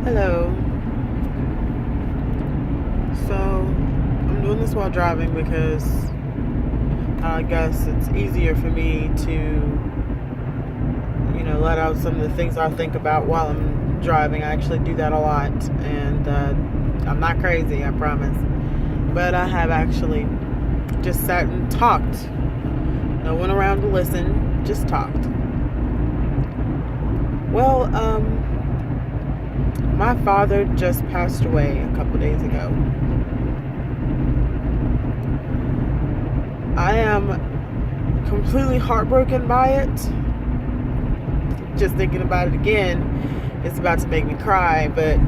Hello. So, I'm doing this while driving because I guess it's easier for me to, let out some of the things I think about while I'm driving. I actually do that a lot, and I'm not crazy, I promise. But I have actually just sat and talked. No one around to listen, just talked. Well, my father just passed away a couple days ago. I am completely heartbroken by it. Just thinking about it again, it's about to make me cry, but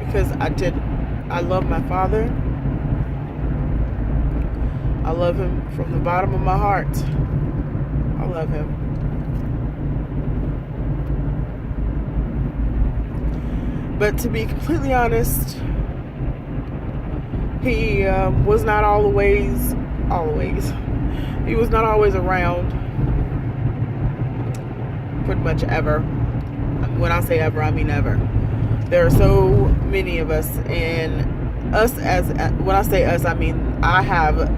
because I love my father. I love him from the bottom of my heart. I love him. But to be completely honest, he was not always. He was not always around. Pretty much ever. When I say ever, I mean ever. There are so many of us, and us when I say us, I mean I have,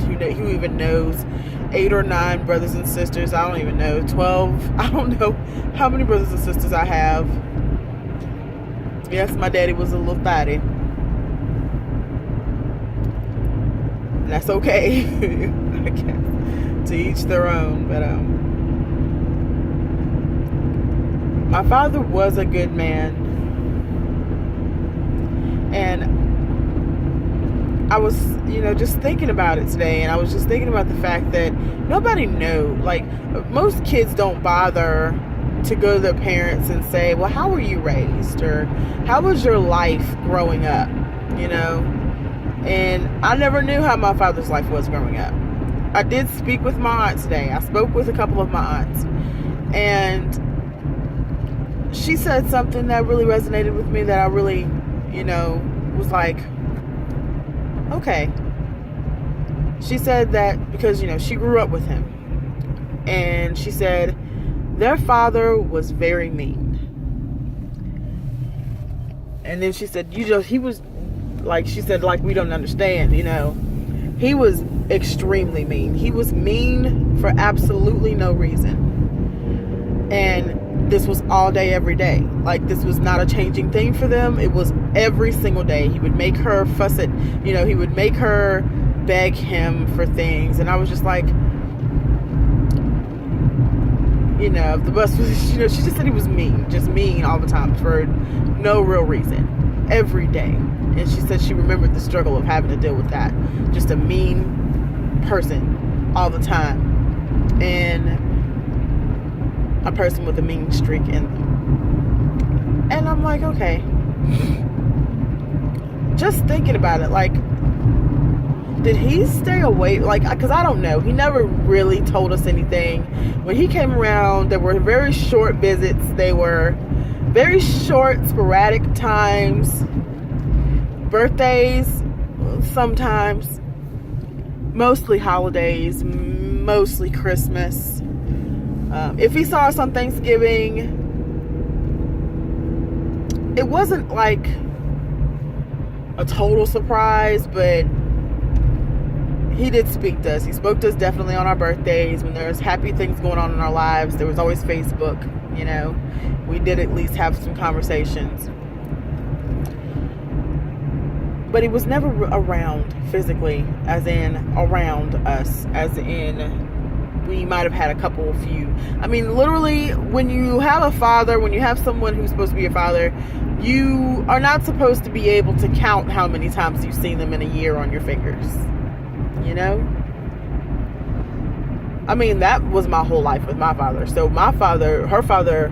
who even knows, 8 or 9 brothers and sisters. I don't even know, 12. I don't know how many brothers and sisters I have. Yes, my daddy was a little fatty. And that's okay. I guess. To each their own. But my father was a good man. And I was, just thinking about it today. And I was just thinking about the fact that nobody knew. Like, most kids don't bother to go to their parents and say, well, how were you raised? Or how was your life growing up? And I never knew how my father's life was growing up. I did speak with my aunt today. I spoke with a couple of my aunts. And she said something that really resonated with me, that I really, was like, okay. She said that because, she grew up with him. And she said their father was very mean. And then she said, he was, like she said, like, we don't understand, He was extremely mean. He was mean for absolutely no reason. And this was all day, every day. Like, this was not a changing thing for them. It was every single day. He would make her fuss it. He would make her beg him for things. And I was just like, the bus was, she just said he was mean. Just mean all the time for no real reason. Every day. And she said she remembered the struggle of having to deal with that. Just a mean person all the time. And a person with a mean streak in them. And I'm like, okay. Just thinking about it, like, did he stay away? Like, because I don't know. He never really told us anything. When he came around, there were very short visits. They were very short, sporadic times. Birthdays, sometimes. Mostly holidays. Mostly Christmas. If he saw us on Thanksgiving, it wasn't like a total surprise, but he did speak to us. He spoke to us definitely on our birthdays. When there was happy things going on in our lives, there was always Facebook, We did at least have some conversations. But he was never around physically, as in around us, as in we might have had a few. I mean, literally, when you have a father, when you have someone who's supposed to be your father, you are not supposed to be able to count how many times you've seen them in a year on your fingers. I mean, that was my whole life with my father. So her father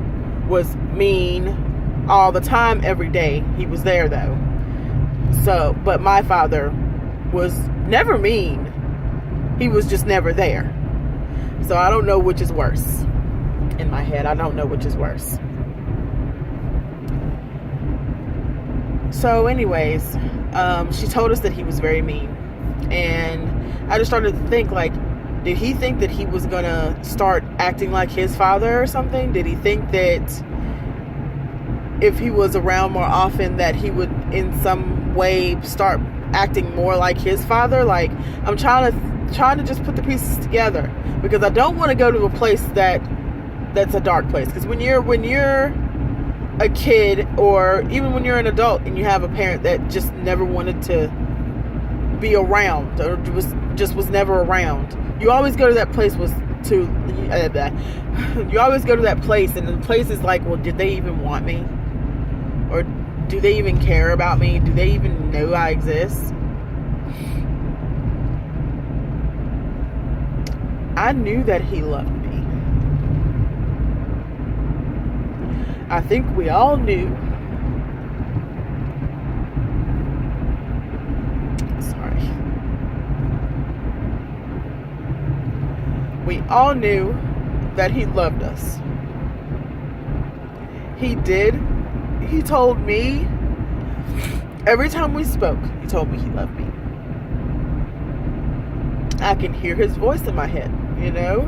was mean all the time, every day. He was there, though. So, but my father was never mean. He was just never there. So I don't know which is worse. In my head, I don't know which is worse. So anyways, she told us that he was very mean. And I just started to think, like, did he think that he was gonna start acting like his father or something? Did he think that if he was around more often, that he would in some way start acting more like his father. Like, I'm trying to just put the pieces together, because I don't want to go to a place that's a dark place. Because when you're a kid, or even when you're an adult and you have a parent that just never wanted to be around, or was never around, you always go to that place you always go to that place, and the place is like, well, did they even want me? Or do they even care about me? Do they even know I exist? I knew that he loved me. I think we all knew. Sorry. We all knew that he loved us. He did. He told me, every time we spoke, he told me he loved me. I can hear his voice in my head, you know?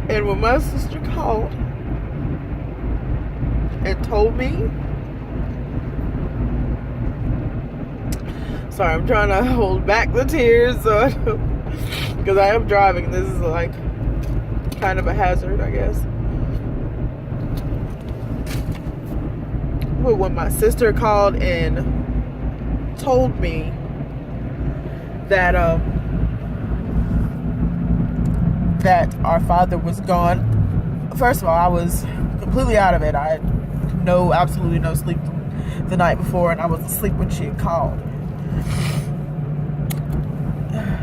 And when my sister called and told me, sorry, I'm trying to hold back the tears, because I am driving. This is like kind of a hazard, I guess. But when my sister called and told me that that our father was gone, first of all, I was completely out of it. I had absolutely no sleep the night before, and I was asleep when she had called.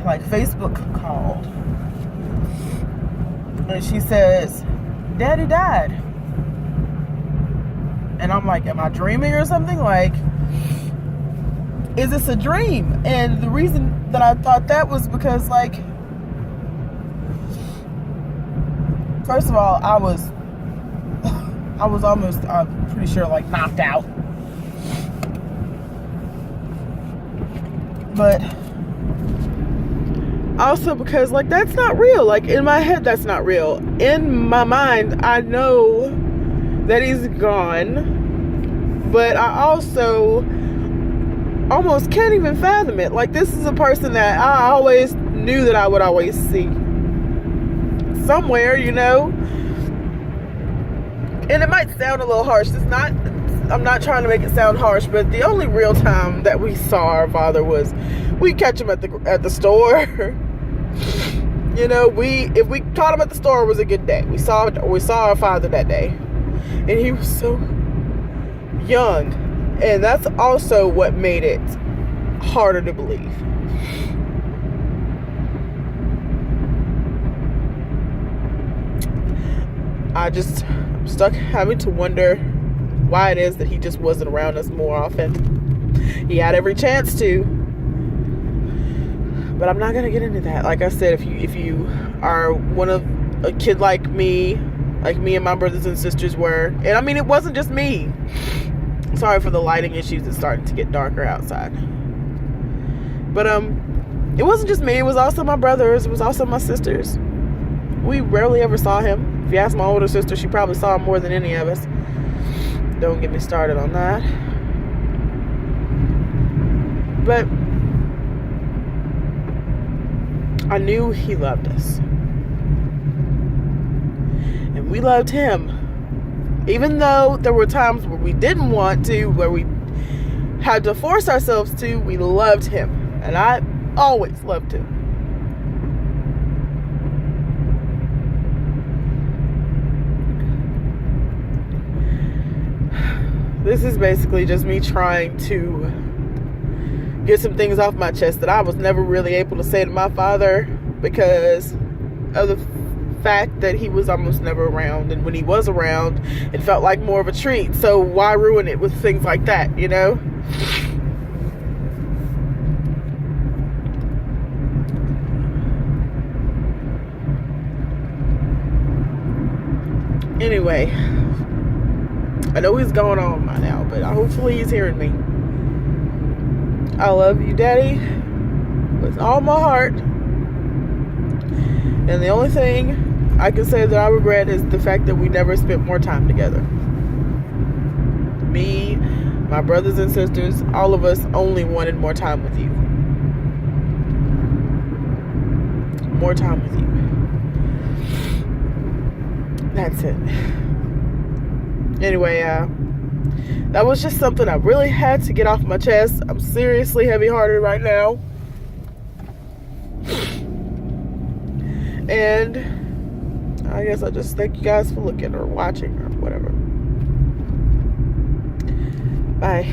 Like, Facebook called, and she says, Daddy died. And I'm like, am I dreaming or something? Like, is this a dream? And the reason that I thought that was because, like, first of all, I was almost, I'm pretty sure, like, knocked out. But also because, like, that's not real. Like, in my head, that's not real. In my mind, I know that he's gone, but I also almost can't even fathom it. Like, this is a person that I always knew that I would always see somewhere, you know? And it might sound a little harsh. I'm not trying to make it sound harsh, but the only real time that we saw our father was we'd catch him at the store. You know, if we caught him at the store, it was a good day. We saw our father that day, and he was so young, and that's also what made it harder to believe. I'm stuck having to wonder why it is that he just wasn't around us more often. He had every chance to, but I'm not gonna get into that. Like I said, if you are a kid like me and my brothers and sisters were, and I mean, it wasn't just me. Sorry for the lighting issues. It's starting to get darker outside. But it wasn't just me. It was also my brothers. It was also my sisters. We rarely ever saw him. If you ask my older sister, she probably saw him more than any of us. Don't get me started on that. But I knew he loved us. And we loved him. Even though there were times where we didn't want to, where we had to force ourselves to, we loved him. And I always loved him. This is basically just me trying to get some things off my chest that I was never really able to say to my father because of the fact that he was almost never around, and when he was around, it felt like more of a treat. So why ruin it with things like that, you know? Anyway, I know he's going on by now, but hopefully he's hearing me. I love you, Daddy, with all my heart. And the only thing I can say that I regret is the fact that we never spent more time together. Me, my brothers and sisters, all of us only wanted more time with you. More time with you. That's it. Anyway, that was just something I really had to get off my chest. I'm seriously heavy-hearted right now. And I guess I just thank you guys for looking or watching or whatever. Bye.